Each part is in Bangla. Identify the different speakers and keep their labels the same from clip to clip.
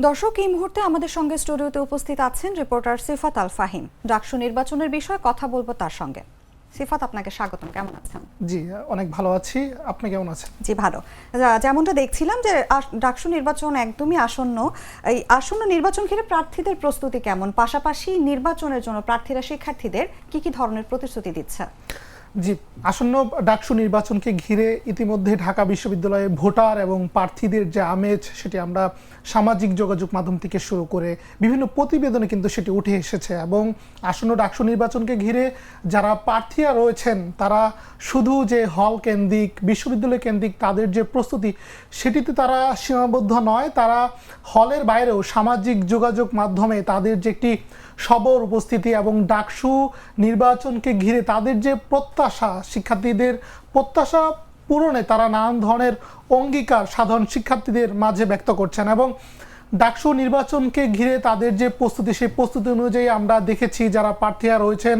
Speaker 1: দর্শক, এই মুহূর্তে আমাদের সঙ্গে স্টুডিওতে উপস্থিত আছেন রিপোর্টার সিফাত আল ফাহিম। ডাকসু নির্বাচনের বিষয়ে কথা বলবো তার সঙ্গে। সিফাত, আপনাকে স্বাগতম। কেমন আছেন?
Speaker 2: জি, অনেক ভালো আছি। আপনি কেমন আছেন?
Speaker 1: জি, ভালো। যেমনটা দেখছিলাম যে ডাকসু নির্বাচন একদমই আসন্ন। এই আসন্ন নির্বাচন ঘিরে প্রার্থীদের প্রস্তুতি কেমন, পাশাপাশি নির্বাচনের জন্য প্রার্থীরা শিক্ষার্থীদের কি ধরনের প্রতিশ্রুতি দিচ্ছে?
Speaker 2: জি, আসন্ন ডাকসু নির্বাচনকে ঘিরে ইতিমধ্যে ঢাকা বিশ্ববিদ্যালয়ে ভোটার এবং প্রার্থীদের যে আমেজ, সেটি আমরা সামাজিক যোগাযোগ মাধ্যম থেকে শুরু করে বিভিন্ন প্রতিবেদনে কিন্তু সেটি উঠে এসেছে। এবং আসন্ন ডাকসু নির্বাচনকে ঘিরে যারা প্রার্থীরা রয়েছেন তারা শুধু যে হল কেন্দ্রিক, বিশ্ববিদ্যালয় কেন্দ্রিক তাদের যে প্রস্তুতি, সেটিতে তারা সীমাবদ্ধ নয়। তারা হলের বাইরেও সামাজিক যোগাযোগ মাধ্যমে তাদের যে একটি সবর উপস্থিতি এবং ডাকসু নির্বাচনকে ঘিরে তাদের যে প্রত্যাশা, শিক্ষার্থীদের প্রত্যাশা পূরণে তারা নানান ধরনের অঙ্গীকার সাধারণ শিক্ষার্থীদের মাঝে ব্যক্ত করছেন। এবং ডাকসু নির্বাচনকে ঘিরে তাদের যে প্রস্তুতি, সেই প্রস্তুতি অনুযায়ী আমরা দেখেছি যারা প্রার্থীরা রয়েছেন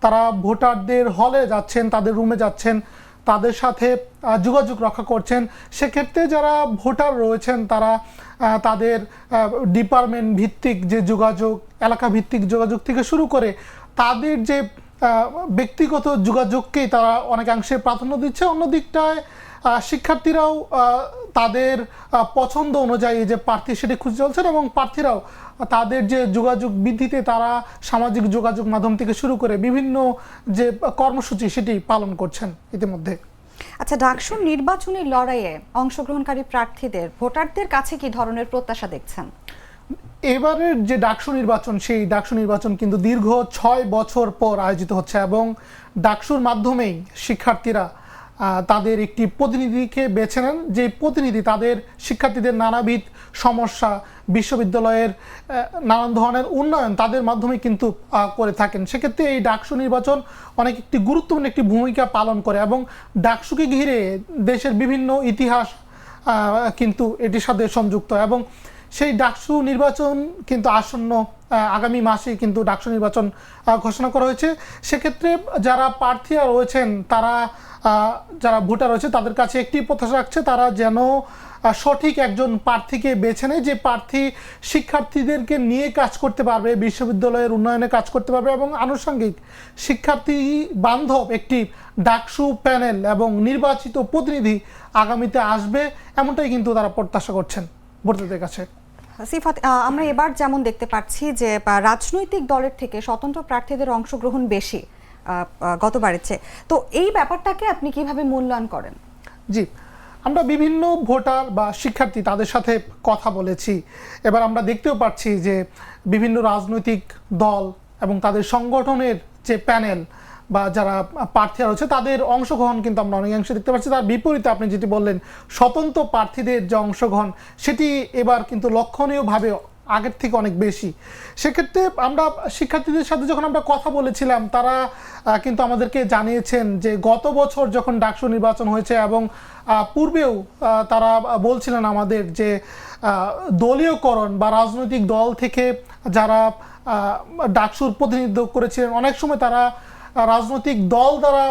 Speaker 2: তারা ভোটারদের হলে যাচ্ছেন, তাদের রুমে যাচ্ছেন, তাদের সাথে যোগাযোগ রক্ষা করছেন। সেক্ষেত্রে যারা ভোটার রয়েছেন তারা তাদের ডিপার্টমেন্ট ভিত্তিক যে যোগাযোগ, এলাকা ভিত্তিক যোগাযোগ থেকে শুরু করে তাদের যে ব্যক্তিগত যোগাযোগকেই তারা অনেকাংশে প্রাধান্য দিচ্ছে। অন্য দিকটায় শিক্ষার্থীরাও তাদের পছন্দ অনুযায়ী যে প্রার্থী সেটি খুঁজে চলছেন এবং প্রার্থীরাও তাদের যে যোগাযোগ বৃদ্ধিতে তারা সামাজিক যোগাযোগ মাধ্যম থেকে শুরু করে বিভিন্ন যে কর্মসূচি সেটি পালন করছেন ইতিমধ্যে।
Speaker 1: আচ্ছা, ডাকসু নির্বাচনী লড়াইয়ে অংশগ্রহণকারী প্রার্থীদের ভোটারদের কাছে কি ধরনের প্রত্যাশা দেখছেন?
Speaker 2: এবারের যে ডাকসু নির্বাচন, সেই ডাকসু নির্বাচন কিন্তু দীর্ঘ 6 বছর পর আয়োজিত হচ্ছে এবং ডাকসুর মাধ্যমেই শিক্ষার্থীরা তাদের একটি প্রতিনিধিকে বেছে নেন, যে প্রতিনিধি তাদের শিক্ষার্থীদের নানাবিধ সমস্যা, বিশ্ববিদ্যালয়ের নানান ধরনের উন্নয়ন তাদের মাধ্যমে কিন্তু করে থাকেন। সেক্ষেত্রে এই ডাকসু নির্বাচন অনেক একটি গুরুত্বপূর্ণ একটি ভূমিকা পালন করে এবং ডাকসুকে ঘিরে দেশের বিভিন্ন ইতিহাস কিন্তু এটির সাথে সংযুক্ত। এবং সেই ডাকসু নির্বাচন কিন্তু আসন্ন আগামী মাসে কিন্তু ডাকসু নির্বাচন ঘোষণা করা হয়েছে। সেক্ষেত্রে যারা প্রার্থীরা রয়েছেন তারা, যারা ভোটার রয়েছে তাদের কাছে একটি প্রত্যাশা রাখছে, তারা যেন সঠিক একজন প্রার্থীকে বেছে নেয়, যে প্রার্থী শিক্ষার্থীদেরকে নিয়ে কাজ করতে পারবে, বিশ্ববিদ্যালয়ের উন্নয়নে কাজ করতে পারবে এবং আনুষঙ্গিক শিক্ষার্থী বান্ধব একটি ডাকসু প্যানেল এবং নির্বাচিত প্রতিনিধি আগামীতে আসবে, এমনটাই কিন্তু তারা প্রত্যাশা করছেন ভোটারদের কাছে।
Speaker 1: সিফাত, আমরা এবার যেমন দেখতে পাচ্ছি যে রাজনৈতিক দলের থেকে স্বতন্ত্র প্রার্থীদের অংশগ্রহণ বেশি গতবারের চেয়ে, তো এই ব্যাপারটাকে আপনি কিভাবে মূল্যায়ন করেন?
Speaker 2: জি, আমরা বিভিন্ন ভোটার বা শিক্ষার্থী তাদের সাথে কথা বলেছি। এবার আমরা দেখতেও পাচ্ছি যে বিভিন্ন রাজনৈতিক দল এবং তাদের সংগঠনের যে প্যানেল বা যারা প্রার্থীরা রয়েছে তাদের অংশগ্রহণ কিন্তু আমরা অনেকাংশে দেখতে পাচ্ছি। তার বিপরীতে আপনি যেটি বললেন, স্বতন্ত্র প্রার্থীদের যে অংশগ্রহণ সেটি এবার কিন্তু লক্ষণীয়ভাবে আগের থেকে অনেক বেশি। সেক্ষেত্রে আমরা শিক্ষার্থীদের সাথে যখন আমরা কথা বলেছিলাম তারা কিন্তু আমাদেরকে জানিয়েছেন যে গত বছর যখন ডাকসু নির্বাচন হয়েছে এবং পূর্বেও তারা বলছিলেন আমাদের যে দলীয়করণ বা রাজনৈতিক দল থেকে যারা ডাকসুর প্রতিনিধিত্ব করেছিলেন অনেক সময় তারা রাজনৈতিক দল দ্বারা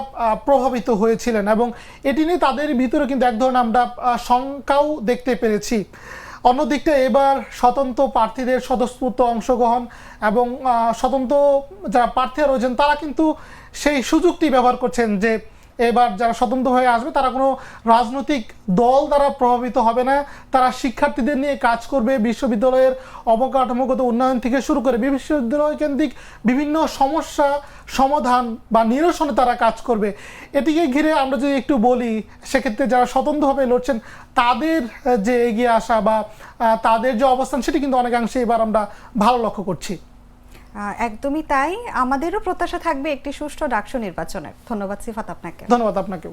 Speaker 2: প্রভাবিত হয়েছিলেন এবং এটি নিয়ে তাদের ভিতরে কিন্তু এক ধরনের আমরা শঙ্কাও দেখতে পেরেছি। অন্যদিকটা এবার স্বতন্ত্র প্রার্থীদের স্বতঃস্ফূর্ত অংশগ্রহণ এবং স্বতন্ত্র যারা প্রার্থীরা রয়েছেন তারা কিন্তু সেই সুযোগটি ব্যবহার করছেন যে এবার যারা স্বতন্ত্র হয়ে আসবে তারা কোনো রাজনৈতিক দল দ্বারা প্রভাবিত হবে না, তারা শিক্ষার্থীদের নিয়ে কাজ করবে, বিশ্ববিদ্যালয়ের অবকাঠামোগত উন্নয়ন থেকে শুরু করে বিশ্ববিদ্যালয় কেন্দ্রিক বিভিন্ন সমস্যা সমাধান বা নিরসনে তারা কাজ করবে। এটিকে ঘিরে আমরা যদি একটু বলি, সেক্ষেত্রে যারা স্বতন্ত্রভাবে লড়ছেন তাদের যে এগিয়ে আসা বা তাদের যে অবস্থান সেটি কিন্তু অনেকাংশে এবার আমরা ভালো লক্ষ্য করছি।
Speaker 1: একদমই তাই, আমাদেরও প্রত্যাশা থাকবে একটি সুষ্ঠু ডাকসু নির্বাচনের। ধন্যবাদ সিফাত আপনাকে।
Speaker 2: ধন্যবাদ আপনাকেও।